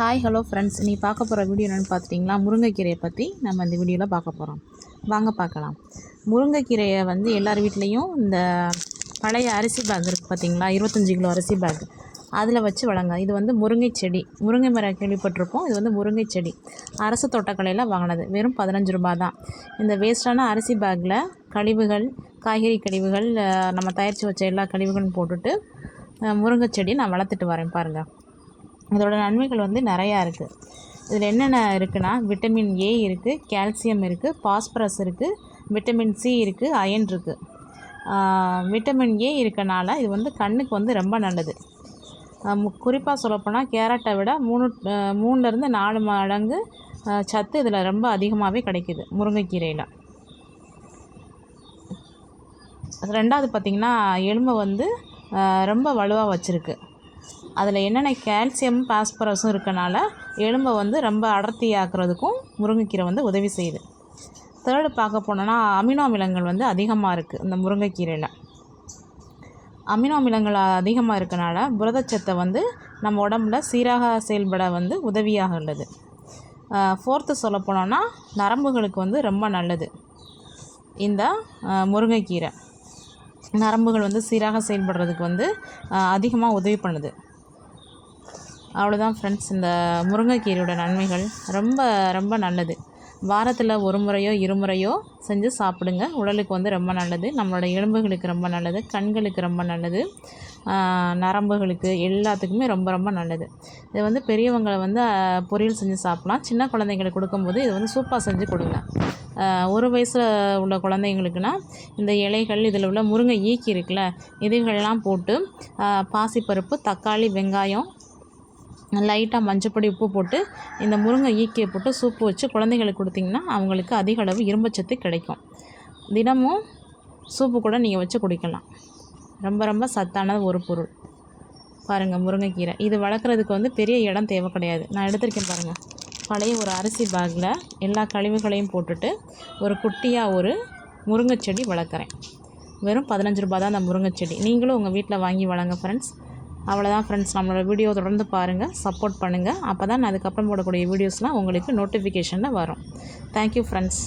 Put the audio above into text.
Hi hello friends, நீ பார்க்க போகிற வீடியோ என்னென்னு பார்த்துட்டிங்களா? முருங்கைக்கீரையை பற்றி நம்ம இந்த வீடியோவில் பார்க்க போகிறோம். வாங்க பார்க்கலாம். முருங்கைக்கீரையை எல்லார் வீட்லேயும் இந்த பழைய அரிசி பேக் இருக்குது பார்த்திங்களா, 25 கிலோ அரிசி பேக், அதில் வச்சு வளங்க. இது முருங்கை செடி, முருங்கை மரம் கேள்விப்பட்டிருப்போம். இது முருங்கை செடி அரசு தோட்டக்கலையில் வாங்கினது. வெறும் 15 ரூபா தான். இந்த வேஸ்ட்டான அரிசி பேக்கில் கழிவுகள், காய்கறி கழிவுகள், நம்ம தயாரித்து வச்ச எல்லா கழிவுகளும் போட்டுட்டு முருங்கை செடி நான் வளர்த்துட்டு வரேன் பாருங்கள். இதோட நன்மைகள் நிறையா இருக்குது. இதில் என்னென்ன இருக்குன்னா, விட்டமின் ஏ இருக்குது, கால்சியம் இருக்குது, பாஸ்பரஸ் இருக்குது, விட்டமின் சி இருக்குது, அயன் இருக்குது. விட்டமின் ஏ இருக்கனால இது கண்ணுக்கு ரொம்ப நல்லது. குறிப்பாக சொல்லப்போனால் கேரட்டை விட 3லேருந்து 4 மடங்கு சத்து இதில் ரொம்ப அதிகமாகவே கிடைக்கிது முருங்கைக்கீரையில். ரெண்டாவது பார்த்திங்கன்னா, எலும்பை ரொம்ப வலுவாக வச்சுருக்கு. அதில் என்னென்ன கால்சியம் பாஸ்பரஸும் இருக்கனால எலும்பை ரொம்ப அடர்த்தியாக்குறதுக்கும் முருங்கைக்கீரை உதவி செய்யுது. தேர்டு பார்க்க போனோன்னா, அமினோ அமிலங்கள் அதிகமாக இருக்குது இந்த முருங்கைக்கீரையில். அமினோ அமிலங்கள் அதிகமாக இருக்கனால புரதச்சத்தை நம்ம உடம்புல சீராக செயல்பட உதவியாக உள்ளது. ஃபோர்த்து சொல்ல போனோன்னா, நரம்புகளுக்கு ரொம்ப நல்லது இந்த முருங்கைக்கீரை. நரம்புகள் சீராக செயல்படுறதுக்கு அதிகமாக உதவி பண்ணுது. அவ்வளோதான் ஃப்ரெண்ட்ஸ், இந்த முருங்கைக்கீரையோட நன்மைகள் ரொம்ப ரொம்ப நல்லது. வாரத்தில் 1 முறையோ 2 முறையோ செஞ்சு சாப்பிடுங்க. உடலுக்கு ரொம்ப நல்லது. நம்மளோட எலும்புகளுக்கு ரொம்ப நல்லது, கண்களுக்கு ரொம்ப நல்லது, நரம்புகளுக்கு எல்லாத்துக்குமே ரொம்ப ரொம்ப நல்லது. இது பெரியவங்களை பொரியல் செஞ்சு சாப்பிட்லாம். சின்ன குழந்தைங்களுக்கு கொடுக்கும்போது இது சூப்பாக செஞ்சு கொடுங்க. 1 வயசில் உள்ள குழந்தைங்களுக்குன்னா இந்த இலைகள், இதில் உள்ள முருங்கை ஈக்கி இருக்குல்ல, இதுகளெல்லாம் போட்டு பாசிப்பருப்பு, தக்காளி, வெங்காயம், லைட்டாக மஞ்சப்பொடி, உப்பு போட்டு இந்த முருங்கை ஈக்கியை போட்டு சூப்பு வச்சு குழந்தைங்களுக்கு கொடுத்திங்கன்னா அவங்களுக்கு அதிக அளவு இரும்புச்சத்து கிடைக்கும். தினமும் சூப்பு கூட நீங்கள் வச்சு குடிக்கலாம். ரொம்ப ரொம்ப சத்தானது ஒரு பொருள். பாருங்கள், முருங்கைக்கீரை இது வளர்க்குறதுக்கு பெரிய இடம் தேவை கிடையாது. நான் எடுத்திருக்கேன் பாருங்கள். பழைய ஒரு அரிசி பேக்கில் எல்லா கழிவுகளையும் போட்டுட்டு ஒரு குட்டியாக ஒரு முருங்கை செடி வளர்க்குறேன். வெறும் 15 ரூபா தான் அந்த முருங்கை செடி. நீங்களும் உங்கள் வீட்டில் வாங்கி வளங்க ஃப்ரெண்ட்ஸ். அவ்வளோதான் ஃப்ரெண்ட்ஸ், நம்மளோட வீடியோ தொடர்ந்து பாருங்கள், சப்போர்ட் பண்ணுங்கள். அப்போ தான் நான் அதுக்கப்புறம் போடக்கூடிய வீடியோஸ்லாம் உங்களுக்கு நோட்டிஃபிகேஷனில் வரும். Thank you friends.